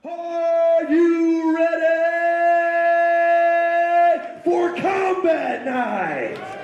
Are you ready for combat night?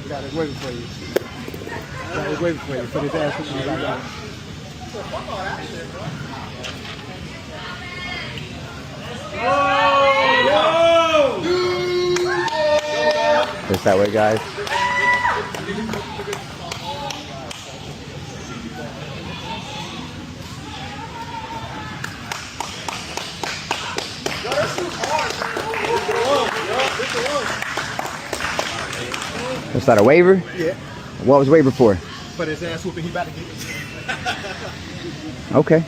Got it waiting for you. Got it waiting for you. For this ass whooping you got going. It's that way, guys. Was that a waiver? Yeah. What was waiver for? For this ass whooping he about to get. Okay.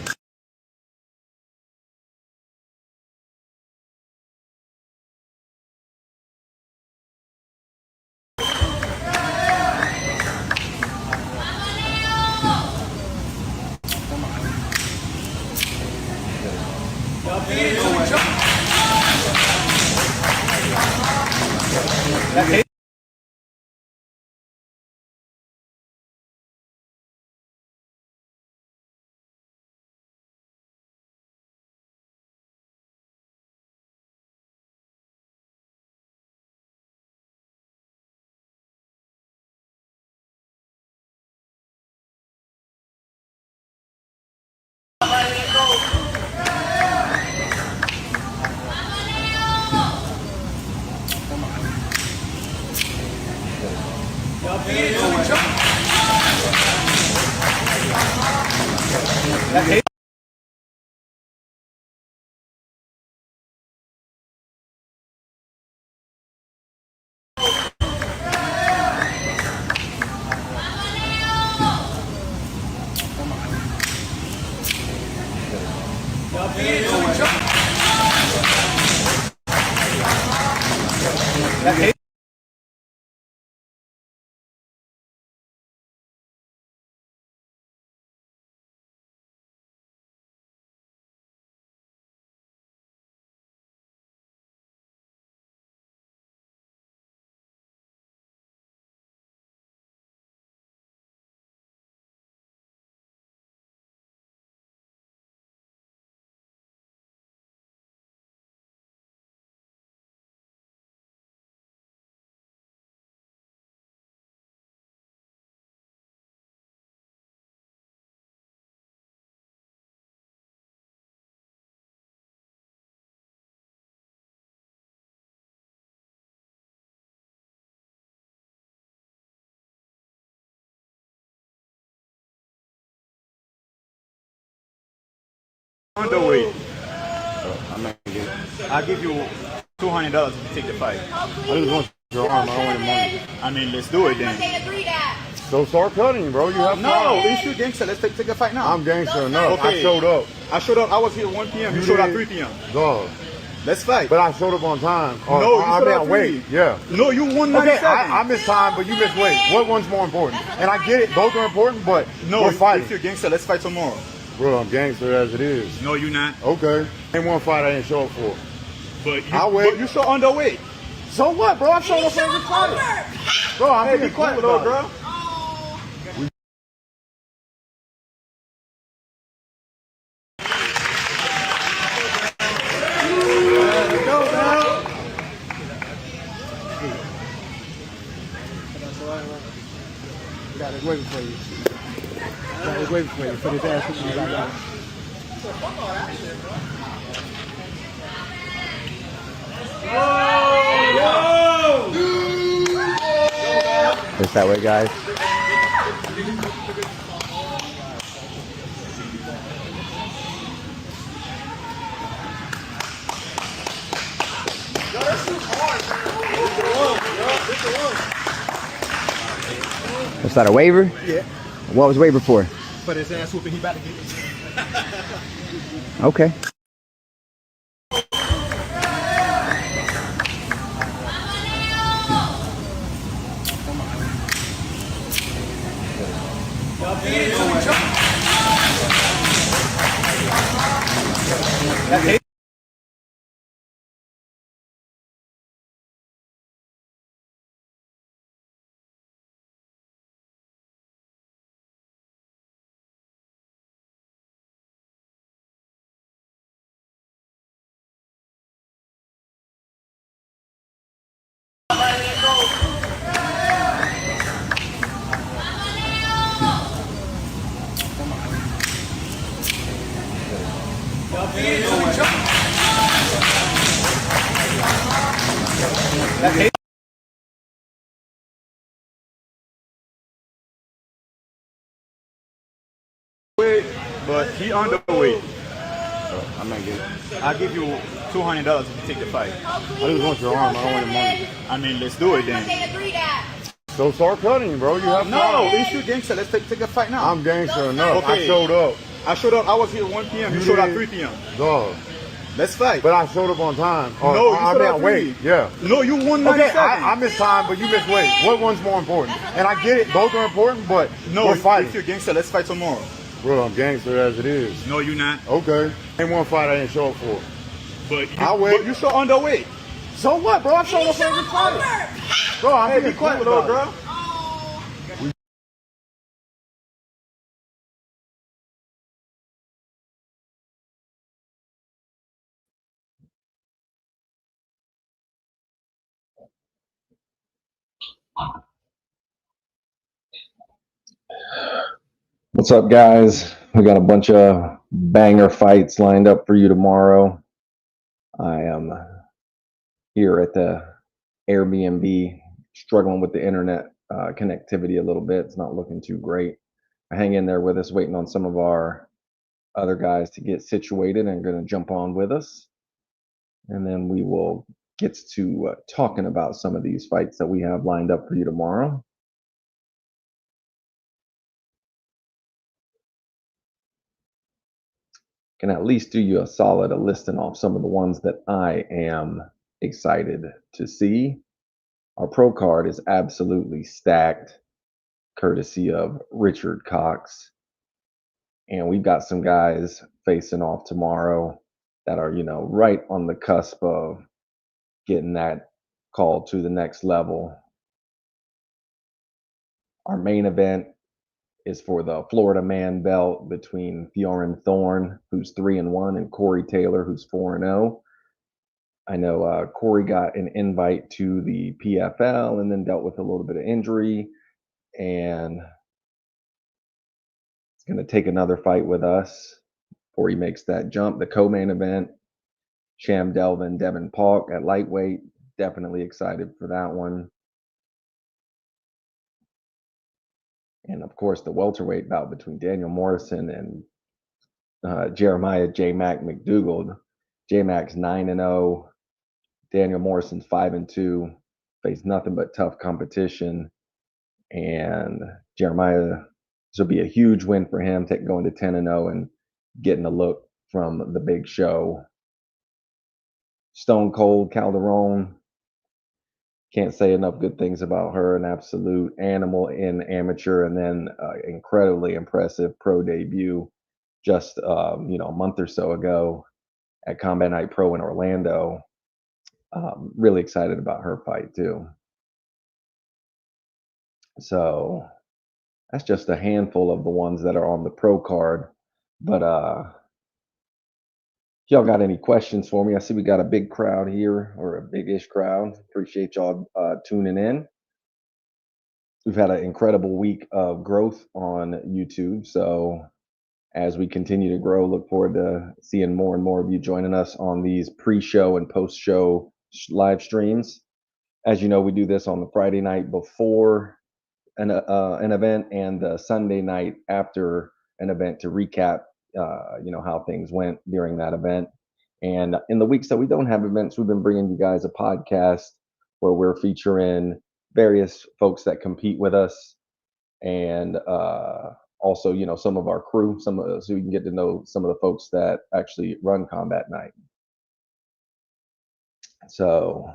Underweight. I'll give you $200 if you take the fight. I just want your arm. I don't want your money. I mean, let's do it then. So start cutting, bro. You have No, time. it's you gangster. Let's take a fight now. I'm gangster enough. Okay. I showed up. I showed up. I was here at 1 p.m. You showed up 3 p.m. Dog. Let's fight. But I showed up on time. No, you showed up wait. 3. Yeah. No, you won Okay, 97. I missed time, but you missed weight. What one's more important? And I get it. Both are important, but No, we're fighting. if you're gangster, let's fight tomorrow. Bro, I'm gangster as it is. No, you're not. Okay. Ain't one fight I ain't show up for. But I'll wait. But you show underweight. So what, bro? I showed up for every fight. Bro, I'm Hey, being be quiet, quiet, little bro. girl. Got it waiting for you. Got it waiting for you. For this ass you got now. It's that way, guys. What's that, a waiver? Yeah. What was waiver for? For this ass whooping he about to get. Okay. But he underweight. I'm not getting. I'll give you $200 if you take the fight. I just want your arm. I don't want your money. I mean, let's do it then. So start cutting, bro. You have No, time. it's you gangster. Let's take a fight now. I'm gangster enough. Okay. I showed up. I showed up. I was here at 1 p.m. You showed up 3 p.m. Dog. Let's fight. But I showed up on time. No, you showed up wait. 3. Yeah. No, you won Okay, 97. I missed time, but you missed weight. What one's more important? And I get it. Both are important, but No, we're fighting. if you're gangster, let's fight tomorrow. Bro, I'm gangster as it is. No, you're not. Okay. Ain't one fight I ain't show up for. But I'll wait. you show underweight. So what, bro? I showed up for every fight. Bro, I'm Hey, being be quiet, quiet, little bro. girl. What's up, guys? We got a bunch of banger fights lined up for you tomorrow. I am here at the Airbnb struggling with the internet connectivity a little bit. It's not looking too great. Hang in there with us, waiting on some of our other guys to get situated and going to jump on with us. And then we will get to talking about some of these fights that we have lined up for you tomorrow. Can at least do you a solid of listing off some of the ones that I am excited to see. Our pro card is absolutely stacked, courtesy of Richard Cox. And we've got some guys facing off tomorrow that are, right on the cusp of getting that call to the next level. Our main event is for the Florida man belt between Fiorin Thorne, who's 3-1, and Corey Taylor, who's 4-0. I know Corey got an invite to the PFL and then dealt with a little bit of injury, and it's going to take another fight with us before he makes that jump. The co-main event, Sham Delvin, Devin Pauk at lightweight. Definitely excited for that one. And of course, the welterweight bout between Daniel Morrison and Jeremiah J. Mac McDougald. J. Mac's 9-0. Daniel Morrison's 5-2. Faced nothing but tough competition. And Jeremiah, this will be a huge win for him, going to 10-0 and getting a look from the big show. Stone Cold Calderon. Can't say enough good things about her. An absolute animal in amateur, and then incredibly impressive pro debut just a month or so ago at Combat Night Pro in Orlando. Really excited about her fight too. So that's just a handful of the ones that are on the pro card. But if y'all got any questions for me, I see we got a big crowd here, or a big-ish crowd. Appreciate y'all tuning in. We've had an incredible week of growth on YouTube. So as we continue to grow, look forward to seeing more and more of you joining us on these pre-show and post-show live streams. As you know, we do this on the Friday night before an event and the Sunday night after an event to recap, how things went during that event. And in the weeks that we don't have events, we've been bringing you guys a podcast where we're featuring various folks that compete with us, and also, some of our crew, so you can get to know some of the folks that actually run Combat Night. So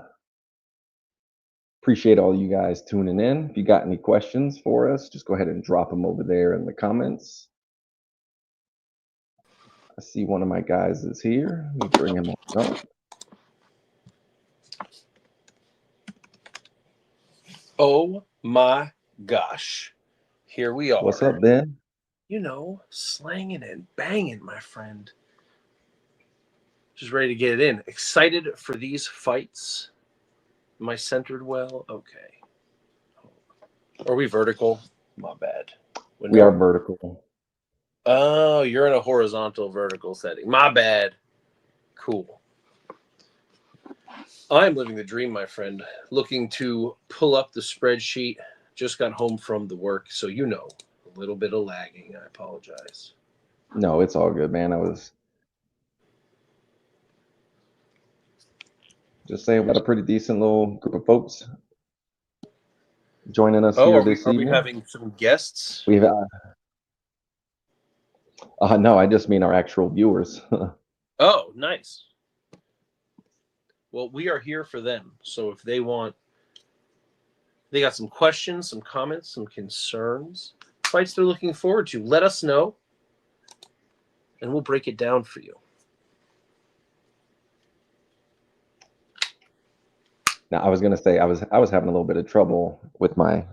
appreciate all you guys tuning in. If you got any questions for us, just go ahead and drop them over there in the comments. I see one of my guys is here. Let me bring him on up. Oh my gosh. Here we are. What's up, Ben? Slanging and banging, my friend. Just ready to get it in. Excited for these fights. Am I centered well? Okay. Are we vertical? My bad. We are vertical. Oh, you're in a horizontal vertical setting. My bad. Cool. I'm living the dream, my friend. Looking to pull up the spreadsheet. Just got home from the work, so a little bit of lagging. I apologize. No, it's all good, man. I was just saying we got a pretty decent little group of folks joining us here this evening. Are we having some guests? We've no, I just mean our actual viewers. Oh, nice. Well, we are here for them. So if they got some questions, some comments, some concerns, fights they're looking forward to, let us know, and we'll break it down for you. Now, I was going to say I was having a little bit of trouble with my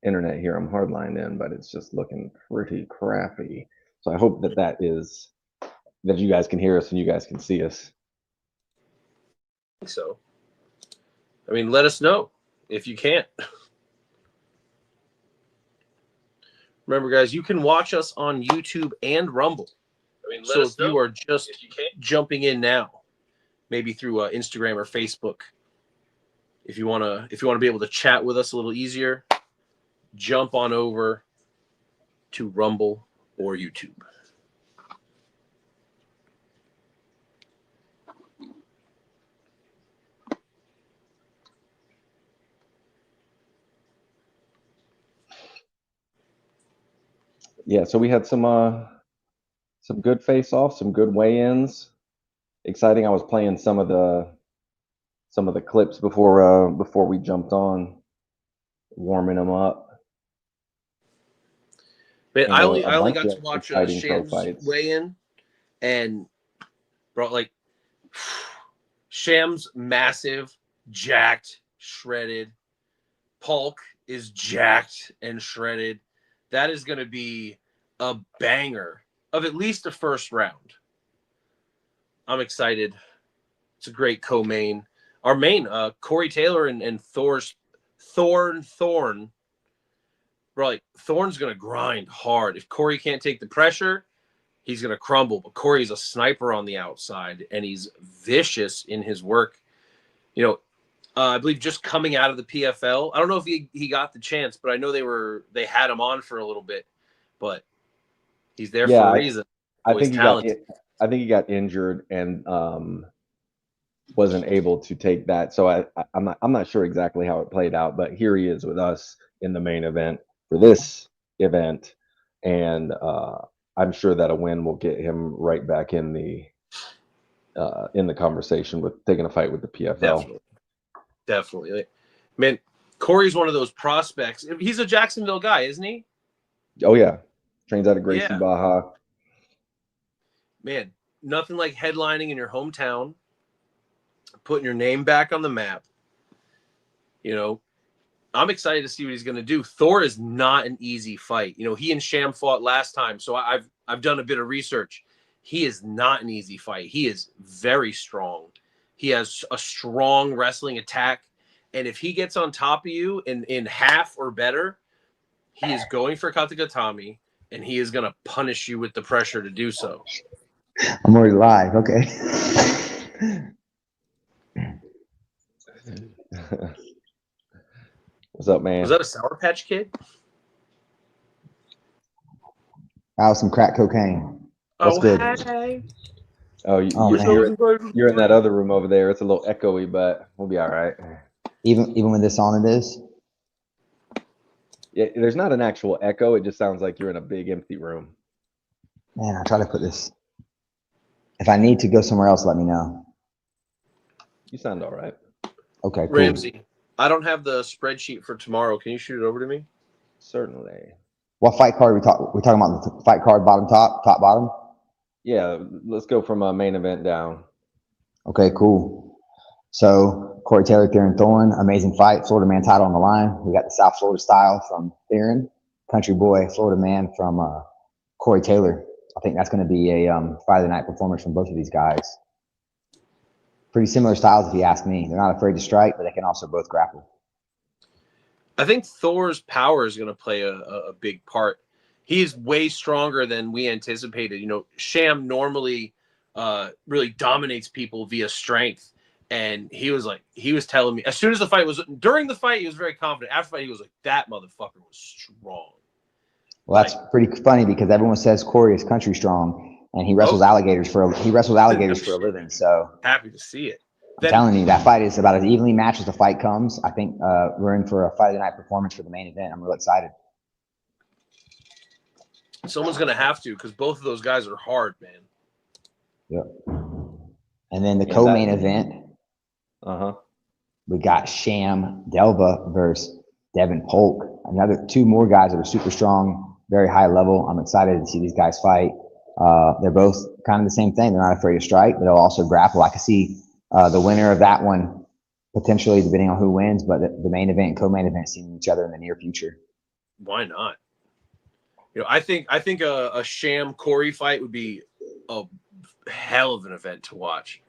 internet here. I'm hardlined in, but it's just looking pretty crappy. So I hope that you guys can hear us and you guys can see us. I think so. Let us know if you can't. Remember, guys, you can watch us on YouTube and Rumble. So if you are just jumping in now, maybe through Instagram or Facebook, if you want to be able to chat with us a little easier, jump on over to Rumble or YouTube. Yeah, so we had some good face-offs, some good weigh-ins. Exciting. I was playing some of the clips before we jumped on, warming them up. Man, I only bunch got of to watch exciting pro Sham's fights. weigh-in, and bro, like Sham's massive, jacked, shredded. Polk is jacked and shredded. That is going to be a banger of at least the first round. I'm excited. It's a great co-main. Our main, Corey Taylor and Thorn. Bro, like, Thorn's going to grind hard. If Corey can't take the pressure, he's going to crumble. But Corey's a sniper on the outside, and he's vicious in his work. You know, I believe just coming out of the PFL. I don't know if he got the chance, but I know they had him on for a little bit. But he's there for a reason. I think he got injured and wasn't able to take that. So I'm not sure exactly how it played out, but here he is with us in the main event for this event, and I'm sure that a win will get him right back in the conversation with taking a fight with the PFL. Definitely. Man, Corey's one of those prospects. He's a Jacksonville guy, isn't he? Oh, yeah. Trains out of Gracie Baja. Man, nothing like headlining in your hometown, putting your name back on the map. You know, I'm excited to see what he's going to do. Thor is not an easy fight. You know, he and Sham fought last time, so I've done a bit of research. He is not an easy fight. He is very strong. He has a strong wrestling attack, and if he gets on top of you in half or better, he is going for Katagatami, and he is going to punish you with the pressure to do so. I'm already live. Okay. What's up, man? Was that a Sour Patch Kid? That was some crack cocaine. What's good? Hey. Oh, you're in that other room over there. It's a little echoey, but we'll be all right. Even with this on, it is. Yeah, there's not an actual echo. It just sounds like you're in a big empty room. Man, I'll try to put this. If I need to go somewhere else, let me know. You sound all right. Okay, cool. Ramsey, I don't have the spreadsheet for tomorrow. Can you shoot it over to me? Certainly. What fight card we talking about? The fight card bottom, top bottom? Yeah, let's go from a main event down. Okay, cool. So Corey Taylor, Theron Thorne, amazing fight. Florida man title on the line. We got the South Florida style from Theron, country boy, Florida man from Corey Taylor. I think that's going to be a Friday night performance from both of these guys. Pretty similar styles, if you ask me. They're not afraid to strike, but they can also both grapple. I think Thor's power is going to play a big part. He's way stronger than we anticipated. You know, Sham normally really dominates people via strength. And he was telling me, as soon as the fight was, during the fight, he was very confident. After the fight, he was like, that motherfucker was strong. Well, that's pretty funny because everyone says Corey is country strong, and he wrestles alligators for a living. So happy to see it. I'm telling you, that fight is about as evenly matched as the fight comes. I think we're in for a Friday night performance for the main event. I'm real excited. Someone's going to have to, because both of those guys are hard, man. Yep. And then the co-main event, we got Sham Delva versus Devin Polk. Another two more guys that are super strong, very high level. I'm excited to see these guys fight. They're both kind of the same thing. They're not afraid to strike, but they'll also grapple. I can see the winner of that one potentially, depending on who wins, but the main event and co-main event seeing each other in the near future. Why not? You know, I think a Sham Corey fight would be a hell of an event to watch.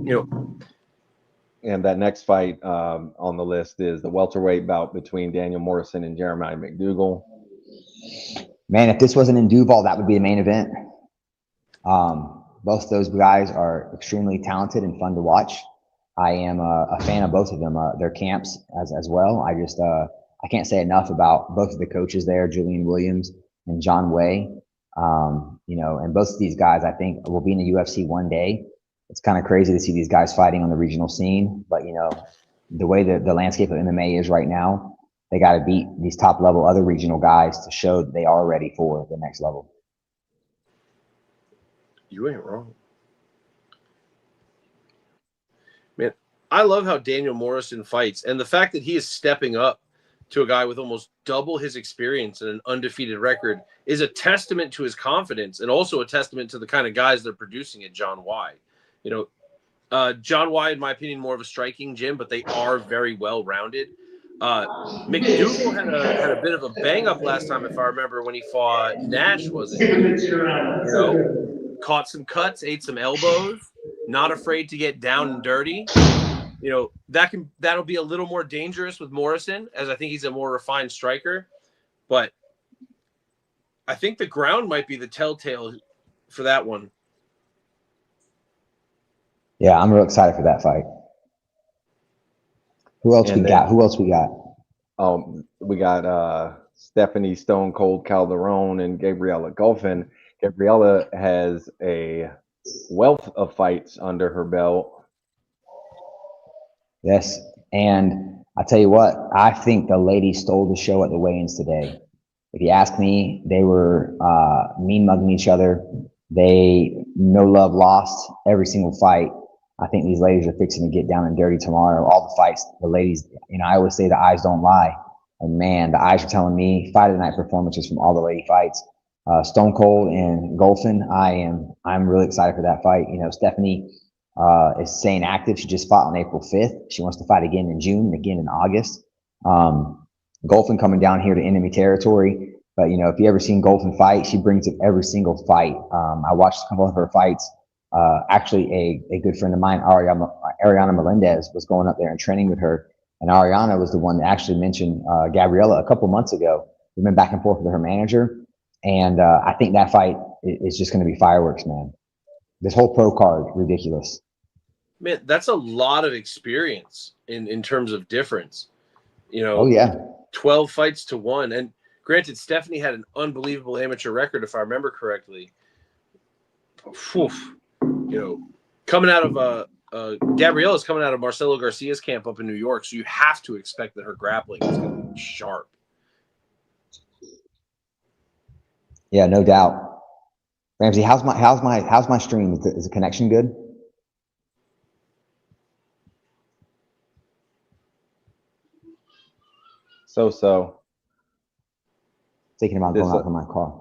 You know, and that next fight on the list is the welterweight bout between Daniel Morrison and Jeremiah McDougal. Man, if this wasn't in Duval, that would be the main event. Both those guys are extremely talented and fun to watch. I am a fan of both of them. Their camps as well. I can't say enough about both of the coaches there, Julian Williams and John Way. And both of these guys, I think, will be in the UFC one day. It's kind of crazy to see these guys fighting on the regional scene, but the way that the landscape of MMA is right now, they got to beat these top level other regional guys to show that they are ready for the next level. You ain't wrong. Man, I love how Daniel Morrison fights, and the fact that he is stepping up to a guy with almost double his experience and an undefeated record is a testament to his confidence, and also a testament to the kind of guys they're producing at John Y. John Y, in my opinion, more of a striking gym, but they are very well rounded. McDougal had a bit of a bang up last time, if I remember, when he fought Nash, was it? Caught some cuts, ate some elbows, not afraid to get down and dirty. That'll be a little more dangerous with Morrison, as I think he's a more refined striker. But I think the ground might be the telltale for that one. Yeah, I'm real excited for that fight. Who else we got? We got Stephanie Stone Cold Calderon and Gabriella Golfin. Gabriella has a wealth of fights under her belt. Yes, and I tell you what, I think the ladies stole the show at the weigh-ins today. If you ask me, they were mean mugging each other. They no love lost every single fight. I think these ladies are fixing to get down and dirty tomorrow. All the fights, the ladies, I always say the eyes don't lie. And man, the eyes are telling me fight of the night performances from all the lady fights. Stone Cold and Golfin, I'm really excited for that fight. Stephanie is staying active. She just fought on April 5th. She wants to fight again in June and again in August. Golfin coming down here to enemy territory. But, if you ever seen Golfin fight, she brings it every single fight. I watched a couple of her fights. Actually, a good friend of mine, Ariana Melendez, was going up there and training with her. And Ariana was the one that actually mentioned Gabriella a couple months ago. We've been back and forth with her manager. And I think that fight is just going to be fireworks, man. This whole pro card, ridiculous. Man, that's a lot of experience in terms of difference. Oh, yeah. 12 fights to 1. And granted, Stephanie had an unbelievable amateur record, if I remember correctly. Coming out of Gabriella's coming out of Marcelo Garcia's camp up in New York, so you have to expect that her grappling is going to be sharp. Yeah, no doubt. Ramsey, how's my stream? Is the connection good? So. Thinking about going out for my car.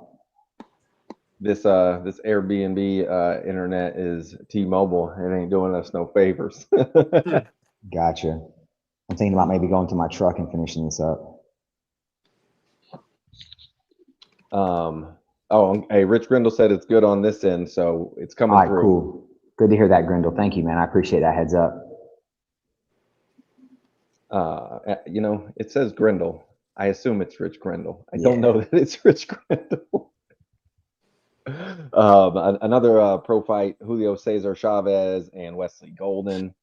This Airbnb internet is T-Mobile. It ain't doing us no favors. Gotcha. I'm thinking about maybe going to my truck and finishing this up. Hey, Rich Grindle said it's good on this end, so it's coming through. Cool. Good to hear that, Grindle. Thank you, man. I appreciate that heads up. It says Grindle. I assume it's Rich Grindle. I don't know that it's Rich Grindle. Another pro fight, Julio Cesar Chavez and Wesley Golden.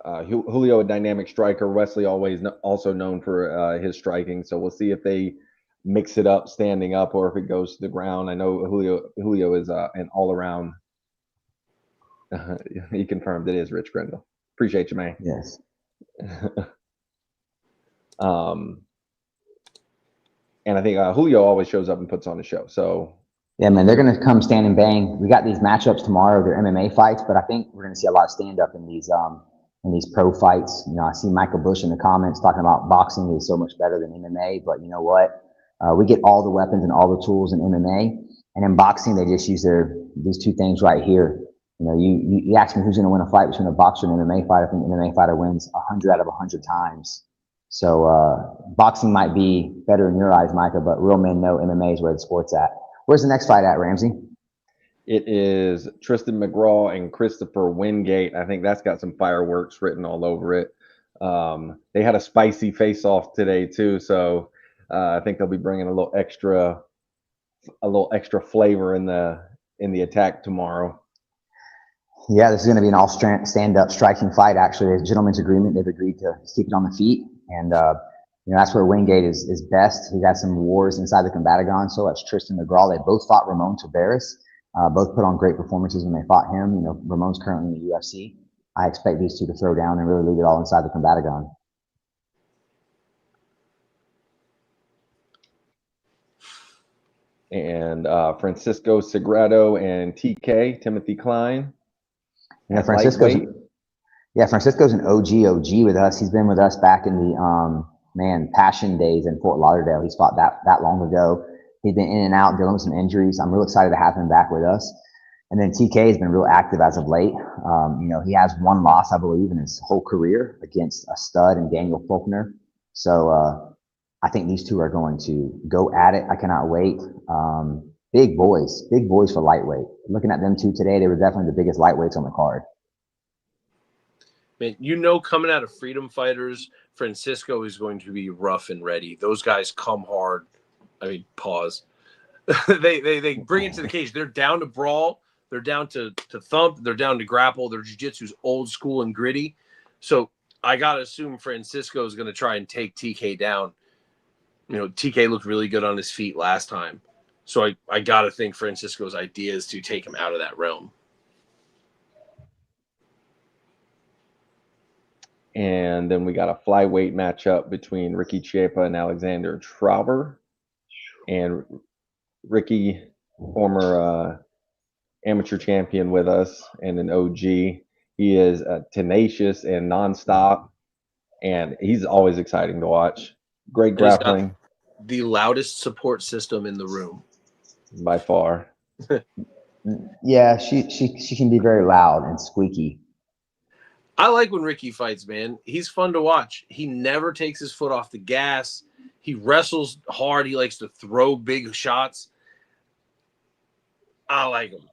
Julio, a dynamic striker. Wesley also known for his striking. So we'll see if they mix it up standing up or if it goes to the ground. I know Julio is an all-around. He confirmed it is Rich Grindle. Appreciate you, man. Yes. And I think Julio always shows up and puts on a show. So yeah, man, they're gonna come stand and bang. We got these matchups tomorrow. They're MMA fights, but I think we're gonna see a lot of stand up in these pro fights. I see Michael Bush in the comments talking about boxing is so much better than MMA. But you know what? We get all the weapons and all the tools in MMA, and in boxing they just use these two things right here. You ask me who's gonna win a fight between a boxer and an MMA fighter. I think the MMA fighter wins 100 out of 100 times. So boxing might be better in your eyes, Micah, but real men know MMA is where the sport's at. Where's the next fight at, Ramsey? It is Tristan McGraw and Christopher Wingate. I think that's got some fireworks written all over it. They had a spicy face-off today too, so I think they'll be bringing a little extra flavor in the attack tomorrow. Yeah, this is going to be an all stand-up striking fight. Actually, there's a gentleman's agreement. They've agreed to keep it on the feet, and that's where Wingate is best. He got some wars inside the Combatagon. So that's Tristan McGraw. They both fought Ramon Taveras. Both put on great performances when they fought him. Ramon's currently in the UFC. I expect these two to throw down and really leave it all inside the Combatagon. And Francisco Sagrado and TK, Timothy Klein. Yeah, Francisco's an OG with us. He's been with us back in the Passion days in Fort Lauderdale. He's fought that long ago. He's been in and out dealing with some injuries. I'm real excited to have him back with us. And then TK has been real active as of late. He has one loss, I believe, in his whole career against a stud and Daniel Faulkner. So I think these two are going to go at it. I cannot wait. Big boys for lightweight. Looking at them two today, they were definitely the biggest lightweights on the card. Man, coming out of Freedom Fighters, Francisco is going to be rough and ready. Those guys come hard. I mean, pause. they bring it to the cage. They're down to brawl. They're down to thump. They're down to grapple. Their jiu-jitsu's old school and gritty. So I got to assume Francisco is going to try and take TK down. TK looked really good on his feet last time. So I got to think Francisco's idea is to take him out of that realm. And then we got a flyweight matchup between Ricky Chiappa and Alexander Trauber. And Ricky, former amateur champion with us and an OG. He is tenacious and nonstop, and he's always exciting to watch. Great grappling. The loudest support system in the room. By far. Yeah, she can be very loud and squeaky. I like when Ricky fights, man. He's fun to watch. He never takes his foot off the gas. He wrestles hard. He likes to throw big shots. I like him.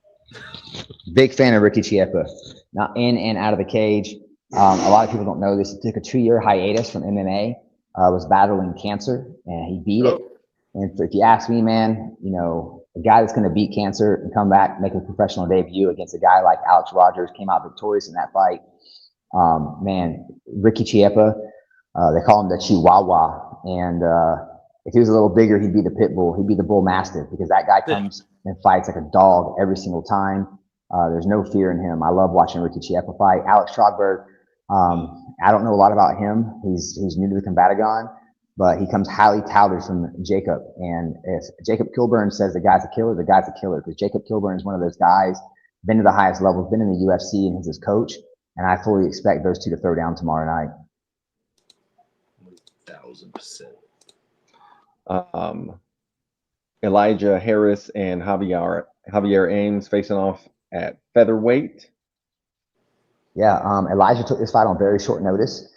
Big fan of Ricky Chiappa. Not in and out of the cage. A lot of people don't know this. He took a 2-year hiatus from MMA. Was battling cancer, and he beat it. And if you ask me, man, a guy that's going to beat cancer and come back, make a professional debut against a guy like Alex Rogers, came out victorious in that fight. Ricky Chiappa, they call him the Chihuahua. And if he was a little bigger, he'd be the pit bull. He'd be the bull mastiff, because that guy comes and fights like a dog every single time. There's no fear in him. I love watching Ricky Chiappa fight. Alex Trogberg, I don't know a lot about him. He's new to the Combatagon, but he comes highly touted from Jacob. And if Jacob Kilburn says the guy's a killer, the guy's a killer, because Jacob Kilburn is one of those guys, been to the highest levels, been in the UFC, and he's his coach. And I fully expect those two to throw down tomorrow night. 1000%. Elijah Harris and Javier Ames facing off at featherweight. Yeah, Elijah took this fight on very short notice.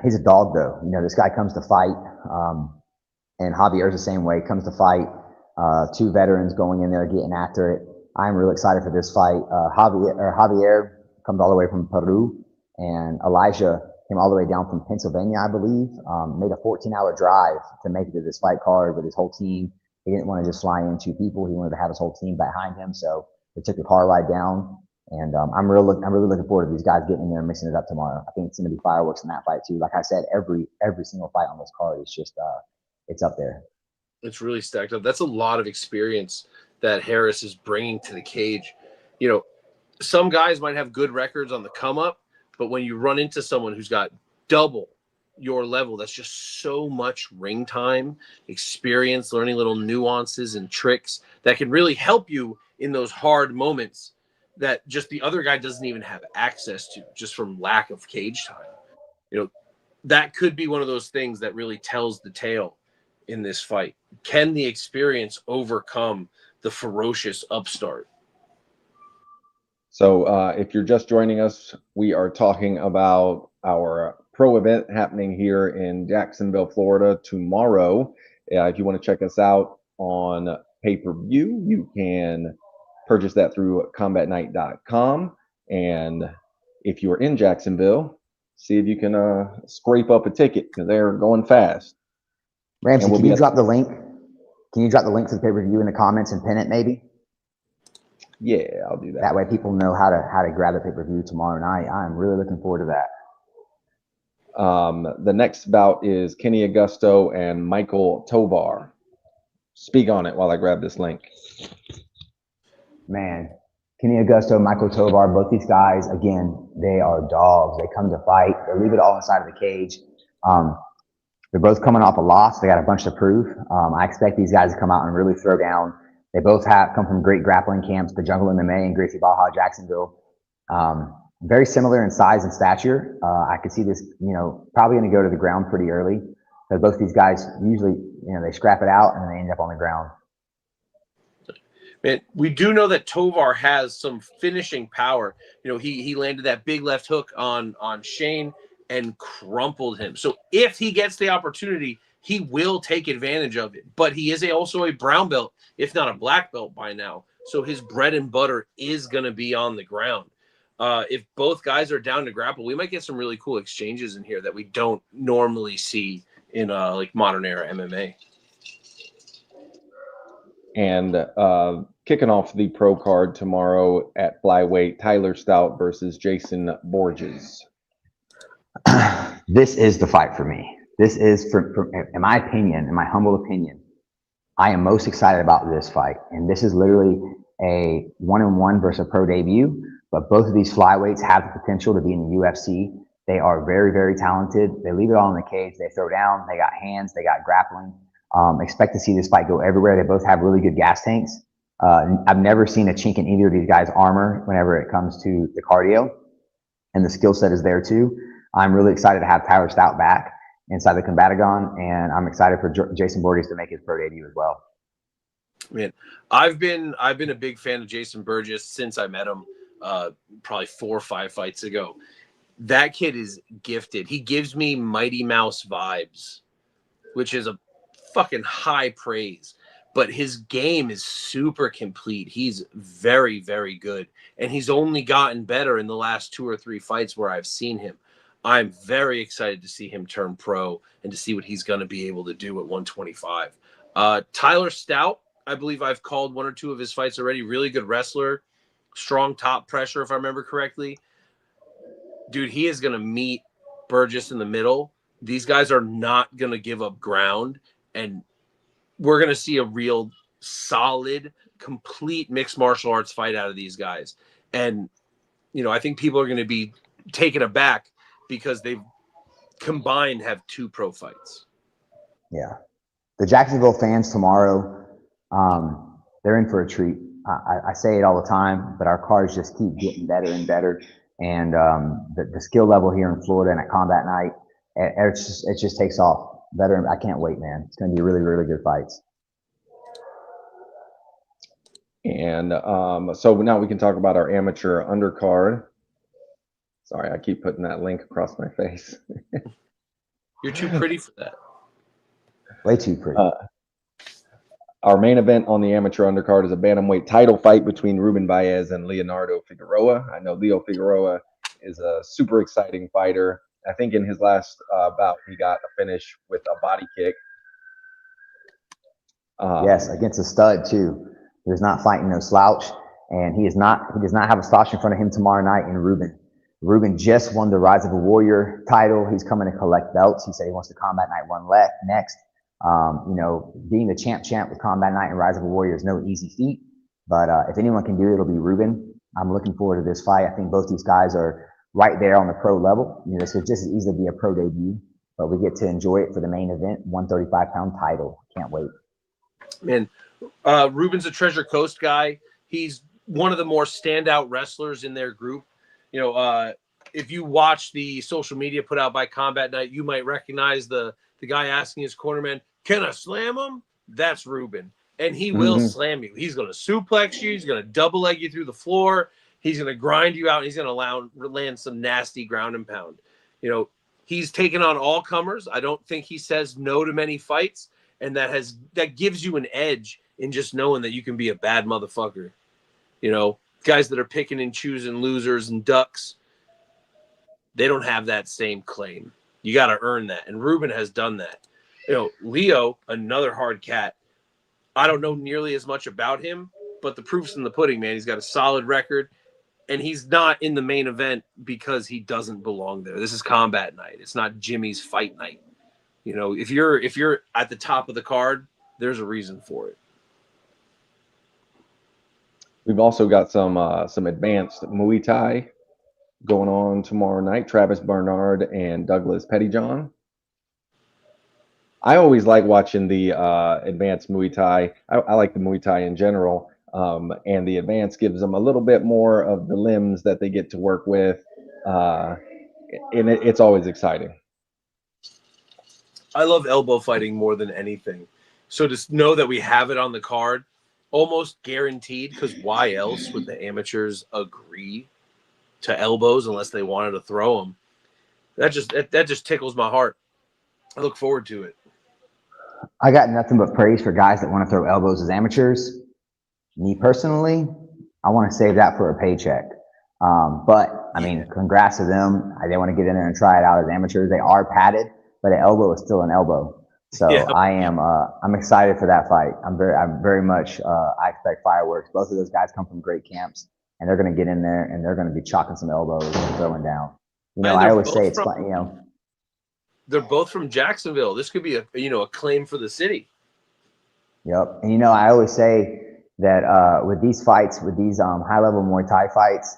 He's a dog, though. This guy comes to fight, and Javier's the same way. Comes to fight. Two veterans going in there getting after it. I'm really excited for this fight. Javier comes all the way from Peru, and Elijah came all the way down from Pennsylvania, I believe. Made a 14-hour drive to make it to this fight card with his whole team. He didn't want to just fly in 2 people. He wanted to have his whole team behind him, so they took the car ride down. And I'm really looking forward to these guys getting in there and mixing it up tomorrow. I think it's going to be fireworks in that fight too. Like I said, every single fight on this card is just it's up there. It's really stacked up. That's a lot of experience that Harris is bringing to the cage. Some guys might have good records on the come up, but when you run into someone who's got double your level, that's just so much ring time, experience, learning little nuances and tricks that can really help you in those hard moments that just the other guy doesn't even have access to, just from lack of cage time. That could be one of those things that really tells the tale in this fight. Can the experience overcome the ferocious upstart? So if you're just joining us, we are talking about our pro event happening here in Jacksonville, Florida tomorrow. If you want to check us out on pay-per-view, you can purchase that through combatnight.com. And if you're in Jacksonville, see if you can scrape up a ticket, because they're going fast. Ramsey, can you drop the link? Can you drop the link to the pay-per-view in the comments and pin it maybe? Yeah, I'll do that. That way people know how to grab the pay-per-view tomorrow night. I'm really looking forward to that. The next bout is Kenny Augusto and Michael Tovar. Speak on it while I grab this link. Man, Kenny Augusto, Michael Tovar, both these guys, again, they are dogs. They come to fight. They leave it all inside of the cage. They're both coming off a loss. They got a bunch to prove. I expect these guys to come out and really throw down. They both come from great grappling camps, the Jungle MMA and Gracie Baja, Jacksonville. Very similar in size and stature. I could see this, probably going to go to the ground pretty early. Because both these guys usually, they scrap it out and they end up on the ground. Man, we do know that Tovar has some finishing power. He landed that big left hook on Shane and crumpled him. So if he gets the opportunity, he will take advantage of it. But he is also a brown belt, if not a black belt by now. So his bread and butter is going to be on the ground. If both guys are down to grapple, we might get some really cool exchanges in here that we don't normally see in like modern era MMA. And kicking off the pro card tomorrow at flyweight, Tyler Stout versus Jason Borges. This is the fight for me. This is, in my opinion, in my humble opinion, I am most excited about this fight. And this is literally a 1-on-1 versus a pro debut. But both of these flyweights have the potential to be in the UFC. They are very, very talented. They leave it all in the cage. They throw down. They got hands. They got grappling. Expect to see this fight go everywhere. They both have really good gas tanks. I've never seen a chink in either of these guys' armor whenever it comes to the cardio. And the skill set is there too. I'm really excited to have Tyler Stout back inside the Combatagon, and I'm excited for Jason Borges to make his pro debut as well. Man, I've been a big fan of Jason Burgess since I met him probably 4 or 5 fights ago. That kid is gifted. He gives me Mighty Mouse vibes, which is a fucking high praise. But his game is super complete. He's very, very good. And he's only gotten better in the last 2 or 3 fights where I've seen him. I'm very excited to see him turn pro and to see what he's going to be able to do at 125. Tyler Stout, I believe I've called 1 or 2 of his fights already. Really good wrestler, strong top pressure, if I remember correctly. Dude, he is going to meet Burgess in the middle. These guys are not going to give up ground, and we're going to see a real solid, complete mixed martial arts fight out of these guys. And, I think people are going to be taken aback because they've combined have 2 pro fights. Yeah. The Jacksonville fans tomorrow, they're in for a treat. I say it all the time, but our cards just keep getting better and better. And the skill level here in Florida and at Combat Night, it just takes off. Better. I can't wait, man. It's going to be really, really good fights. And so now we can talk about our amateur undercard. Sorry, I keep putting that link across my face. You're too pretty for that. Way too pretty. Our main event on the amateur undercard is a bantamweight title fight between Ruben Baez and Leonardo Figueroa. I know Leo Figueroa is a super exciting fighter. I think in his last bout, he got a finish with a body kick. Yes, against a stud too. He was not fighting no slouch, and he does not have a slouch in front of him tomorrow night in Ruben. Ruben just won the Rise of a Warrior title. He's coming to collect belts. He said he wants to Combat Night 1 next. Being the champ with Combat Night and Rise of a Warrior is no easy feat, but if anyone can do it, it'll be Ruben. I'm looking forward to this fight. I think both these guys are right there on the pro level. This could just as easily be a pro debut, but we get to enjoy it for the main event, 135-pound title. Can't wait. Man, Ruben's a Treasure Coast guy. He's one of the more standout wrestlers in their group. If you watch the social media put out by Combat Night, you might recognize the guy asking his cornerman, "Can I slam him?" That's Ruben. And he will slam you. He's going to suplex you. He's going to double leg you through the floor. He's going to grind you out. And he's going to land some nasty ground and pound. He's taken on all comers. I don't think he says no to many fights. And that gives you an edge in just knowing that you can be a bad motherfucker. Guys that are picking and choosing losers and ducks, they don't have that same claim. You got to earn that. And Ruben has done that. Leo, another hard cat. I don't know nearly as much about him, but the proof's in the pudding, man. He's got a solid record, and he's not in the main event because he doesn't belong there. This is combat night. It's not Jimmy's fight night. You know, if you're at the top of the card, there's a reason for it. We've also got some advanced Muay Thai going on tomorrow night. Travis Bernard and Douglas Pettyjohn. I always like watching the advanced Muay Thai. I like the Muay Thai in general, and the advanced gives them a little bit more of the limbs that they get to work with, and it's always exciting. I love elbow fighting more than anything. So to know that we have it on the card, almost guaranteed, because why else would the amateurs agree to elbows unless they wanted to throw them? That just tickles my heart. I look forward to it. I got nothing but praise for guys that want to throw elbows as amateurs. Me personally, I want to save that for a paycheck. But I mean, congrats to them. They want to get in there and try it out as amateurs. They are padded, but an elbow is still an elbow. So yeah. I'm excited for that fight. I'm very much, I expect fireworks. Both of those guys come from great camps, and they're going to get in there and they're going to be chalking some elbows and throwing down. You know, I always say it's fun, you know. They're both from Jacksonville. This could be a claim for the city. Yep. And, you know, I always say that with these fights, with these high-level Muay Thai fights,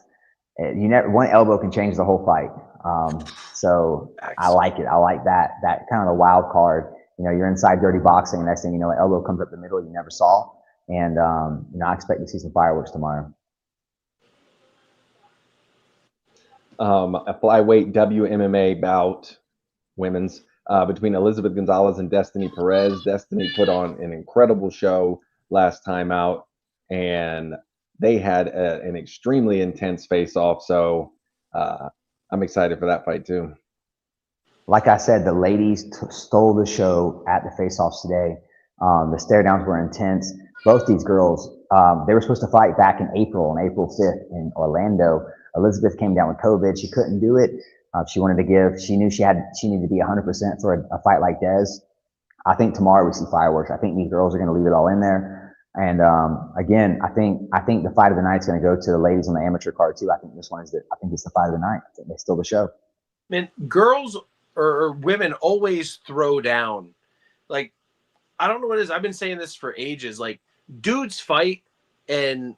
one elbow can change the whole fight. So I like it. I like that kind of a wild card. You know, you're inside dirty boxing, and next thing you know, an elbow comes up the middle you never saw. And, you know, I expect to see some fireworks tomorrow. A flyweight WMMA bout, women's, between Elizabeth Gonzalez and Destiny Perez. Destiny put on an incredible show last time out, and they had an extremely intense face-off. So I'm excited for that fight too. Like I said, the ladies stole the show at the face-offs today. The stare-downs were intense. Both these girls, they were supposed to fight back in April, on April 5th in Orlando. Elizabeth came down with COVID. She couldn't do it. She knew she needed to be 100% for a fight like Des. I think tomorrow we see fireworks. I think these girls are going to leave it all in there. And again, I think the fight of the night is going to go to the ladies on the amateur card too. I think it's the fight of the night. I think they stole the show. Man, girls or women always throw down. Like, I don't know what it is. I've been saying this for ages. Like, dudes fight and,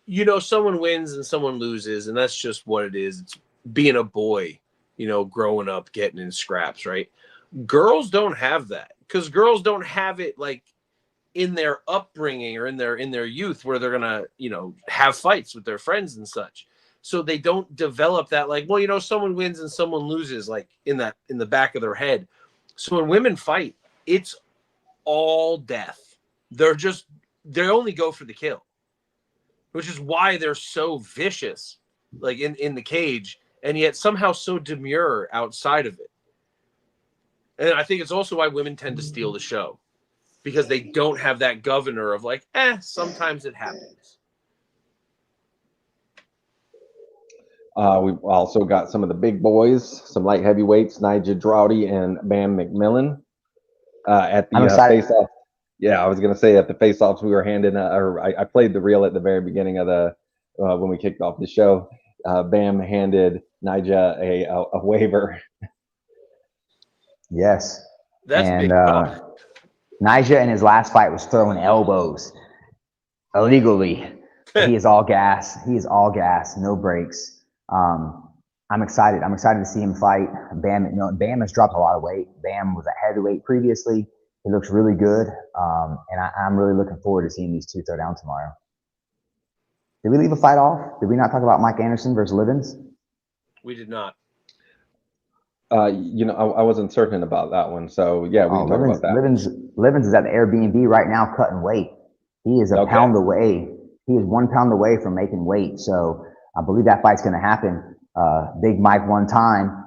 you know, someone wins and someone loses, and that's just what it is. It's being a boy, you know, growing up, getting in scraps, right? Girls don't have that, because girls don't have it like in their upbringing or in their youth where they're gonna, you know, have fights with their friends and such. So they don't develop that, like, well, you know, someone wins and someone loses, like in the back of their head. So when women fight, it's all death. They only go for the kill, which is why they're so vicious, like in the cage, and yet somehow so demure outside of it. And I think it's also why women tend to steal the show, because they don't have that governor of like, sometimes it happens. We've also got some of the big boys, some light heavyweights, Nigel Droughty and Bam McMillan at the face-off. Yeah, I was going to say at the face-offs we were handing, I played the reel at the very beginning of the when we kicked off the show. Bam handed Nigel a waiver. Yes. That's and big. Nigel in his last fight was throwing elbows illegally. He is all gas. He is all gas, no breaks. I'm excited. I'm excited to see him fight. Bam has dropped a lot of weight. Bam was a heavyweight previously. He looks really good. And I'm really looking forward to seeing these two throw down tomorrow. Did we leave a fight off? Did we not talk about Mike Anderson versus Livens? We did not. You know, I wasn't certain about that one. So yeah, we can talk about that. Livens is at the Airbnb right now cutting weight. He is a pound away. He is 1 pound away from making weight. So I believe that fight's going to happen. Big Mike one time,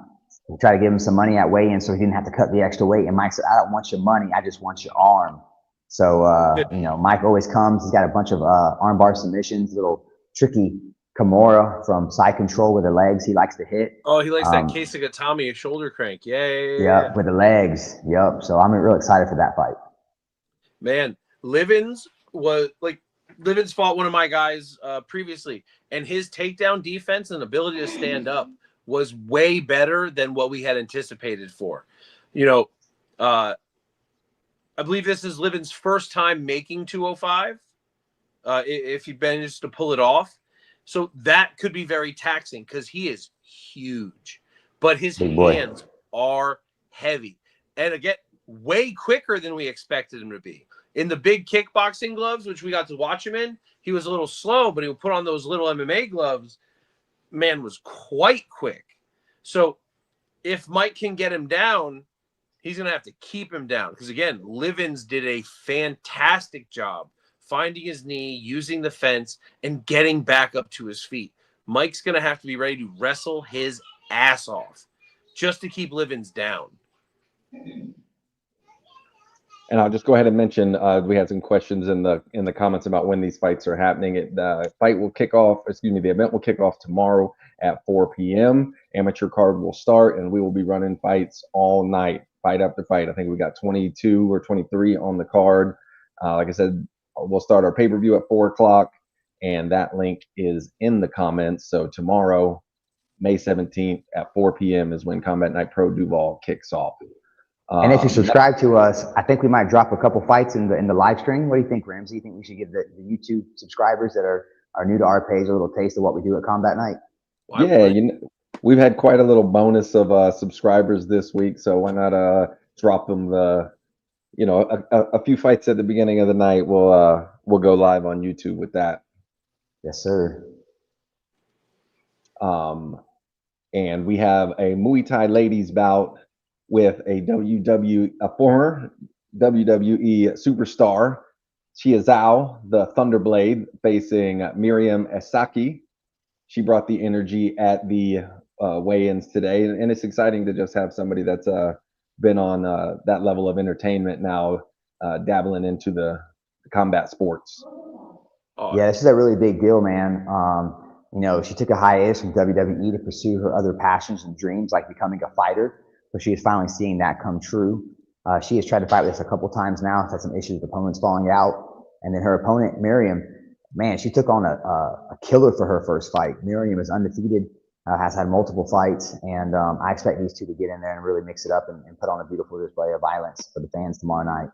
we tried to give him some money at weigh-in so he didn't have to cut the extra weight. And Mike said, I don't want your money. I just want your arm. So, you know, Mike always comes. He's got a bunch of armbar submissions, little tricky Kimura from side control with the legs. He likes to hit. Oh, he likes that Kasigatami shoulder crank. Yeah. With the legs. Yep. So I'm real excited for that fight. Man, Livens was like, Livens fought one of my guys previously, and his takedown defense and ability to stand up was way better than what we had anticipated for. You know, I believe this is Livens' first time making 205. If he manages to pull it off, so that could be very taxing because he is huge, but his Big boy. hands are heavy, and again, way quicker than we expected him to be. In the big kickboxing gloves, which we got to watch him in, he was a little slow, but he would put on those little MMA gloves. Man was quite quick. So if Mike can get him down, he's going to have to keep him down. Because again, Livens did a fantastic job finding his knee, using the fence, and getting back up to his feet. Mike's going to have to be ready to wrestle his ass off just to keep Livens down. And I'll just go ahead and mention we had some questions in the comments about when these fights are happening. The event will kick off tomorrow at 4 p.m. Amateur card will start, and we will be running fights all night, fight after fight. I think we got 22 or 23 on the card. Like I said, we'll start our pay-per-view at 4 o'clock, and that link is in the comments. So tomorrow, May 17th at 4 p.m. is when Combat Night Pro Duval kicks off. And if you subscribe to us, I think we might drop a couple fights in the live stream. What do you think, Ramsey? You think we should give the YouTube subscribers that are new to our page a little taste of what we do at Combat Night? Yeah, we've had quite a little bonus of subscribers this week, so why not drop them a few fights at the beginning of the night. We'll go live on YouTube with that. Yes, sir. And we have a Muay Thai ladies bout with a former WWE superstar, Chia Zhao, the Thunderblade, facing Miriam Esaki. She brought the energy at the weigh-ins today, and it's exciting to just have somebody that's been on that level of entertainment now, dabbling into the combat sports. Yeah, this is a really big deal, man. She took a hiatus from WWE to pursue her other passions and dreams, like becoming a fighter. So she is finally seeing that come true. She has tried to fight with us a couple times now. She's had some issues with opponents falling out. And then her opponent, Miriam, man, she took on a killer for her first fight. Miriam is undefeated, has had multiple fights. And I expect these two to get in there and really mix it up and put on a beautiful display of violence for the fans tomorrow night.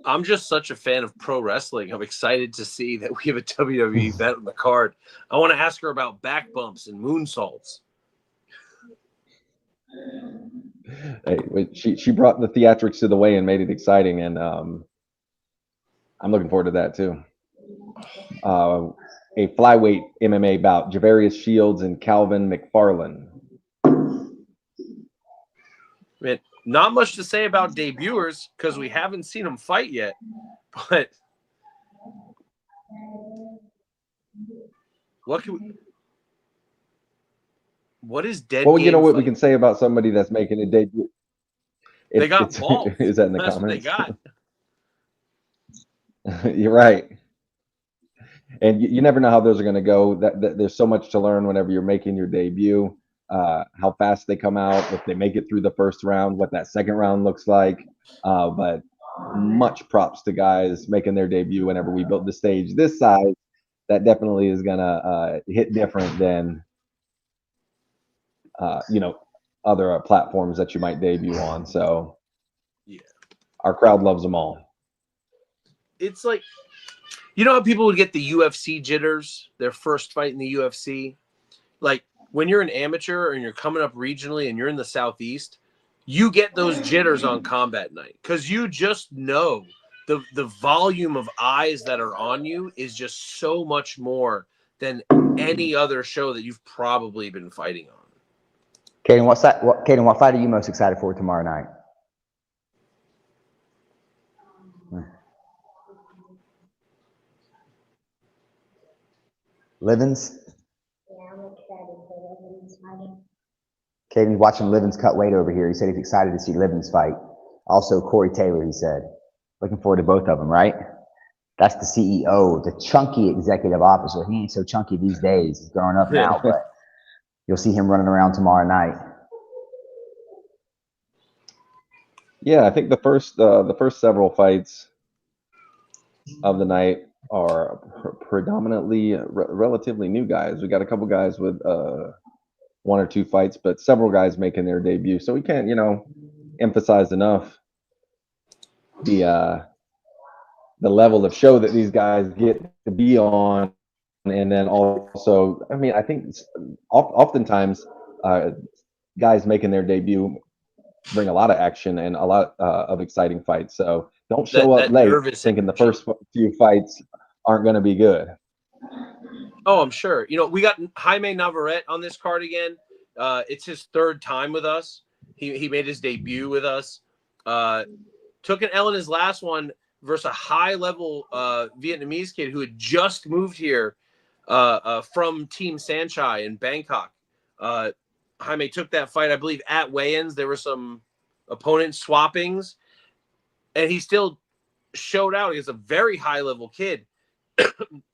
I'm just such a fan of pro wrestling. I'm excited to see that we have a WWE event on the card. I want to ask her about back bumps and moonsaults. Hey, she brought the theatrics to the way and made it exciting, and I'm looking forward to that too. A flyweight MMA bout: Javarius Shields and Calvin McFarlane. Man, not much to say about debuters because we haven't seen them fight yet, but what is dead? Well, you know what we can say about somebody that's making a debut. They got balls. Is that in the That's comments? what they got. You're right. And you never know how those are going to go. That there's so much to learn whenever you're making your debut. How fast they come out, if they make it through the first round, what that second round looks like. But much props to guys making their debut whenever we built the stage this size. That definitely is going to hit different than other platforms that you might debut on. So yeah, our crowd loves them all. It's like, how people would get the UFC jitters, their first fight in the UFC. Like when you're an amateur and you're coming up regionally and you're in the Southeast, you get those jitters on combat night because you just know the volume of eyes that are on you is just so much more than any other show that you've probably been fighting on. Caden, what fight are you most excited for tomorrow night? Livens? Yeah, I'm excited for Livens fighting. Caden's watching Livens cut weight over here. He said he's excited to see Livens fight. Also, Corey Taylor, he said. Looking forward to both of them, right? That's the CEO, the chunky executive officer. He ain't so chunky these days. He's growing up now, but you'll see him running around tomorrow night. Yeah, I think the first several fights of the night are predominantly relatively new guys. We got a couple guys with 1 or 2 fights, but several guys making their debut. So we can't, emphasize enough the level of show that these guys get to be on. And then also, I mean, I think oftentimes guys making their debut bring a lot of action and a lot of exciting fights. So don't show up that late nervous thinking the energy. first few fights aren't going to be good. Oh, I'm sure. We got Jaime Navarrete on this card again. It's his 3rd time with us. He made his debut with us. Took an L in his last one versus a high-level Vietnamese kid who had just moved here from Team Sanchai in Bangkok. Jaime took that fight, I believe, at weigh-ins. There were some opponent swappings, and he still showed out. He was a very high-level kid,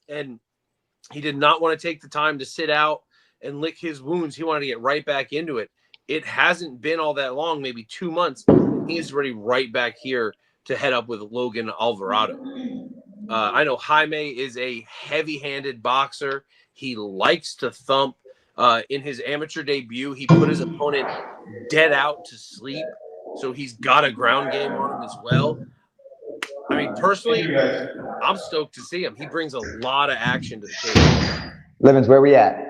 and he did not want to take the time to sit out and lick his wounds. He wanted to get right back into it. It hasn't been all that long, maybe 2 months. He's already right back here to head up with Logan Alvarado. I know Jaime is a heavy-handed boxer. He likes to thump. In his amateur debut, he put his opponent dead out to sleep. So he's got a ground game on him as well. I mean, personally, I'm stoked to see him. He brings a lot of action to the cage. Livens, where we at?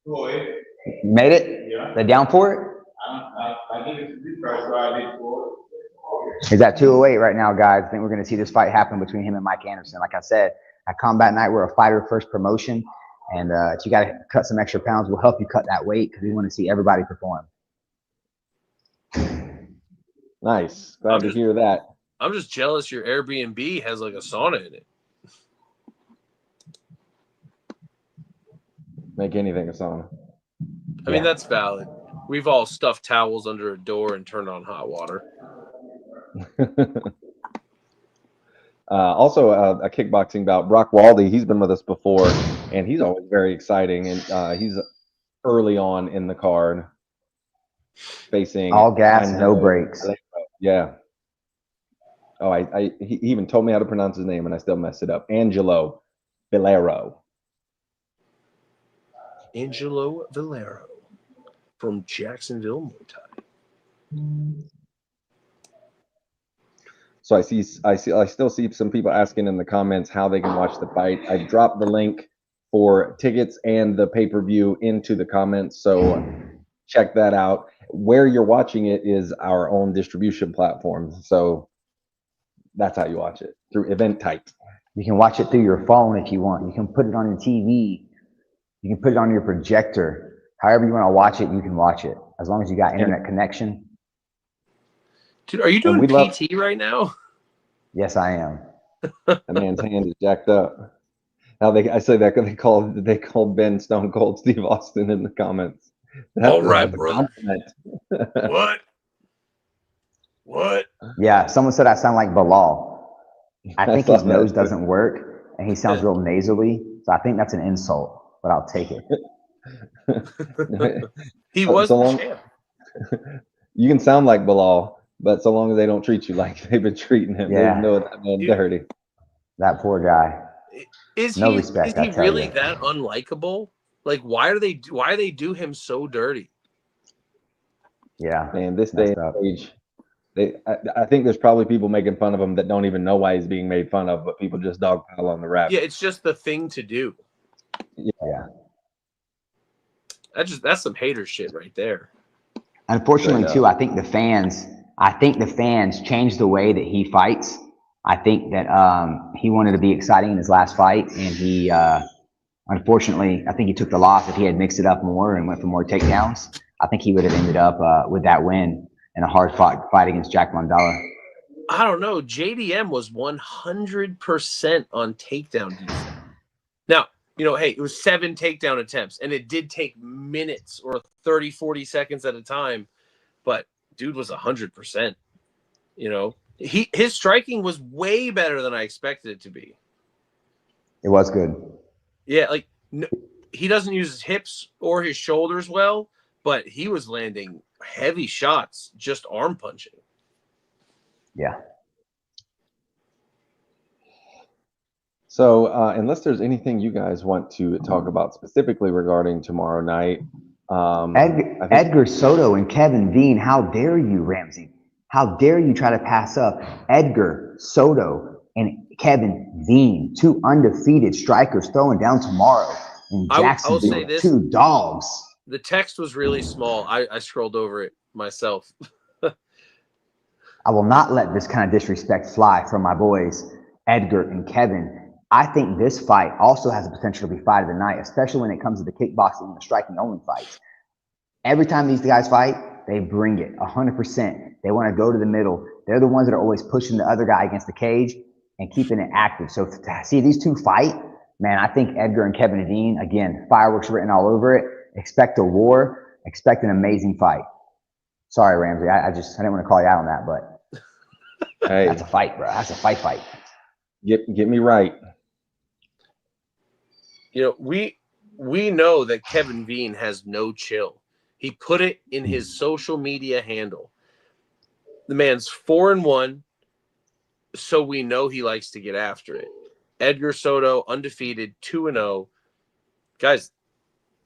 You made it? Yeah. They down for it? I think it's a good price, so I did for it. He's at 208 right now, guys. I think we're going to see this fight happen between him and Mike Anderson. Like I said, at Combat Night, we're a fighter-first promotion. And if you got to cut some extra pounds, we'll help you cut that weight because we want to see everybody perform. Nice. Glad to hear that. I'm just jealous your Airbnb has like a sauna in it. Make anything a sauna. I mean, that's valid. We've all stuffed towels under a door and turned on hot water. Also, a kickboxing bout. Brock Waldy, he's been with us before, and he's always very exciting. And he's early on in the card, facing all gas, no brakes. Yeah. Oh, he even told me how to pronounce his name, and I still messed it up. Angelo Valero. Angelo Valero from Jacksonville, Muay Thai. So I still see some people asking in the comments how they can watch the fight. I dropped the link for tickets and the pay-per-view into the comments, so check that out. Where you're watching it is our own distribution platform, so that's how you watch it, through Eventtype. You can watch it through your phone if you want. You can put it on your TV. You can put it on your projector. However you want to watch it, you can watch it, as long as you got internet connection. Dude, are you doing PT right now? Yes, I am. That man's hand is jacked up. Now I say that they called Ben Stone Cold Steve Austin in the comments. All right, brother. What? Yeah, someone said I sound like Bilal. I think his nose doesn't work, and he sounds real nasally. So I think that's an insult, but I'll take it. He was the champ. You can sound like Bilal, but so long as they don't treat you like they've been treating him, yeah. they know that man dirty. That poor guy. Is no he respect, is he really that unlikable? Like, why do they do him so dirty? Yeah, man, this day and age, I think there's probably people making fun of him that don't even know why he's being made fun of, but people just dogpile on the rap. Yeah, it's just the thing to do. Yeah. That's some hater shit right there. Unfortunately, too, I think the fans changed the way that he fights. I think that he wanted to be exciting in his last fight, and he unfortunately, I think he took the loss. If he had mixed it up more and went for more takedowns, I think he would have ended up with that win in a hard fight against Jack Mondala. I don't know. JDM was 100% on takedown defense. Now, hey, it was 7 takedown attempts, and it did take minutes or 30, 40 seconds at a time. But dude was 100%. His striking was way better than I expected it to be. It was good. Yeah, he doesn't use his hips or his shoulders well, but he was landing heavy shots, just arm punching. Yeah. So, unless there's anything you guys want to talk about specifically regarding tomorrow night, I think Edgar Soto and Kevin Dean, how dare you, Ramsey? How dare you try to pass up Edgar Soto and Kevin Dean, two undefeated strikers throwing down tomorrow in I will Jacksonville, say this. two dogs. The text was really small. I scrolled over it myself. I will not let this kind of disrespect fly from my boys, Edgar and Kevin. I think this fight also has the potential to be fight of the night, especially when it comes to the kickboxing and the striking only fights. Every time these guys fight, they bring it 100%. They want to go to the middle. They're the ones that are always pushing the other guy against the cage and keeping it active. So to see these two fight, man, I think Edgar and Kevin Dean, again, fireworks written all over it. Expect a war. Expect an amazing fight. Sorry, Ramsey. I didn't want to call you out on that, but hey, that's a fight, bro. That's a fight. get me right. You know, we know that Kevin Dean has no chill. He put it in his social media handle. The man's 4-1, so we know he likes to get after it. Edgar Soto, undefeated, 2-0. Guys,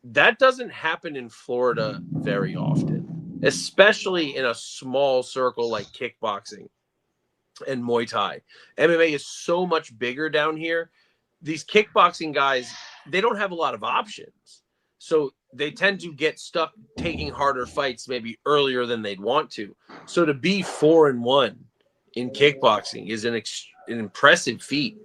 that doesn't happen in Florida very often, especially in a small circle like kickboxing and Muay Thai. MMA is so much bigger down here. These kickboxing guys, they don't have a lot of options. So they tend to get stuck taking harder fights maybe earlier than they'd want to. So to be 4-1 in kickboxing is an impressive feat.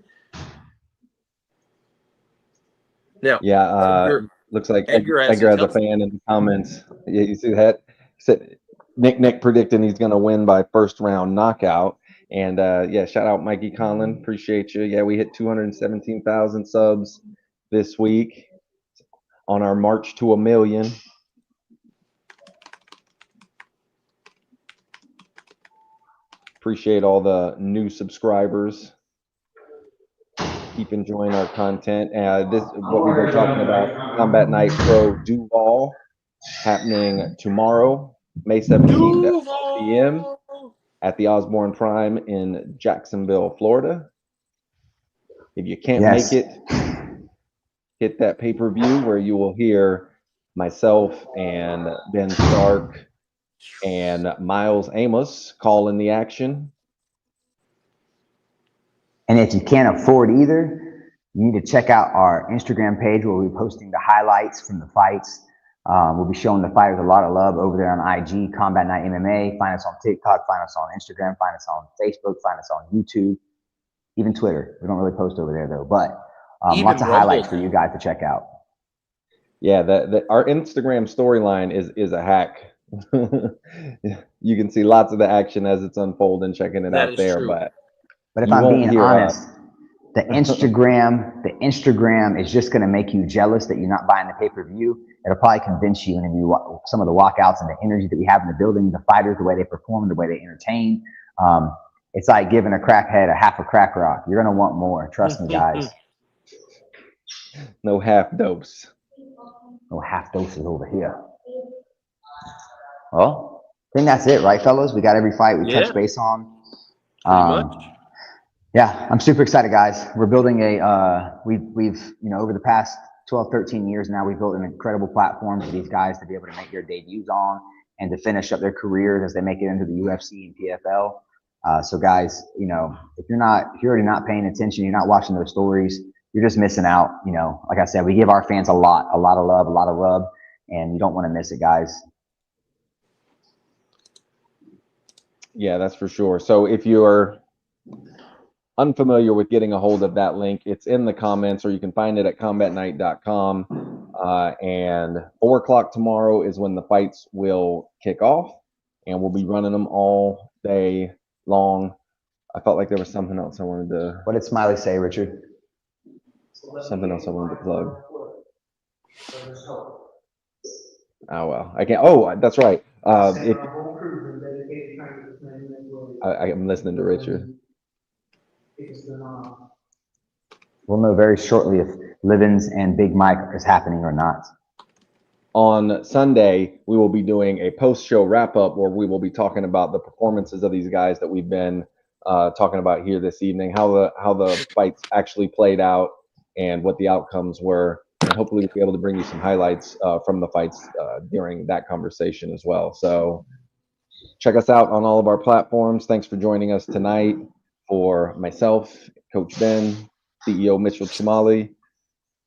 Now, Yeah, looks like Edgar has a fan in the comments. Yeah, you see that? He said Nick predicting he's going to win by first round knockout. And yeah, shout out Mikey Conlon. Appreciate you. Yeah, we hit 217,000 subs this week on our march to 1 million. Appreciate all the new subscribers. Keep enjoying our content. This what we were talking about, Combat Night Pro Duval, happening tomorrow, May 17th at 12 p.m. at the Osborne Prime in Jacksonville, Florida. If you can't make it, hit that pay-per-view where you will hear myself and Ben Stark and Miles Amos calling the action. And if you can't afford either, you need to check out our Instagram page where we'll be posting the highlights from the fights. We'll be showing the fighters a lot of love over there on IG, Combat Night MMA. Find us on TikTok, find us on Instagram, find us on Facebook, find us on YouTube, even Twitter. We don't really post over there though, but lots of highlights for you guys to check out. Yeah, our Instagram storyline is a hack. You can see lots of the action as it's unfolding, checking it out there. True. But if I'm being honest, the Instagram is just going to make you jealous that you're not buying the pay-per-view. It'll probably convince you, and you some of the walkouts and the energy that we have in the building, the fighters, the way they perform, the way they entertain. It's like giving a crackhead a half a crack rock. You're going to want more. Trust me, guys. No half dose. No half doses over here. Well, I think that's it, right, fellas? We got every fight we touched base on. Pretty much. Yeah, I'm super excited, guys. We're building we've over the past 12, 13 years now, we've built an incredible platform for these guys to be able to make their debuts on and to finish up their careers as they make it into the UFC and PFL. So guys, if you're already not paying attention, you're not watching those stories, you're just missing out. Like I said, we give our fans a lot of love, a lot of rub, and you don't want to miss it, guys. Yeah, that's for sure. So if you're unfamiliar with getting a hold of that link, it's in the comments, or you can find it at combatnight.com. And 4 o'clock tomorrow is when the fights will kick off, and we'll be running them all day long. I felt like there was something else I wanted to. What did Smiley say, Richard? Something else I wanted to plug. Oh well, I can't. Oh, that's right. I'm listening to Richard. We'll know very shortly if Livens and Big Mike is happening or not. On Sunday, we will be doing a post-show wrap-up where we will be talking about the performances of these guys that we've been talking about here this evening, how the fights actually played out and what the outcomes were. And hopefully we'll be able to bring you some highlights from the fights during that conversation as well. So check us out on all of our platforms. Thanks for joining us tonight. For myself, Coach Ben, CEO Mitchell Chamali,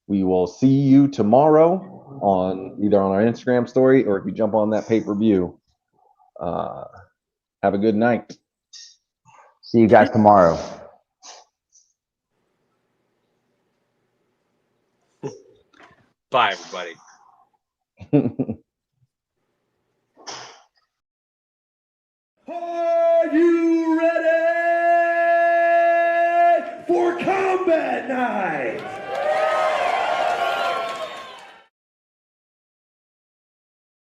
we will see you tomorrow on either on our Instagram story or if you jump on that pay-per-view. Have a good night. See you guys tomorrow. Bye, everybody. Are you ready for combat night?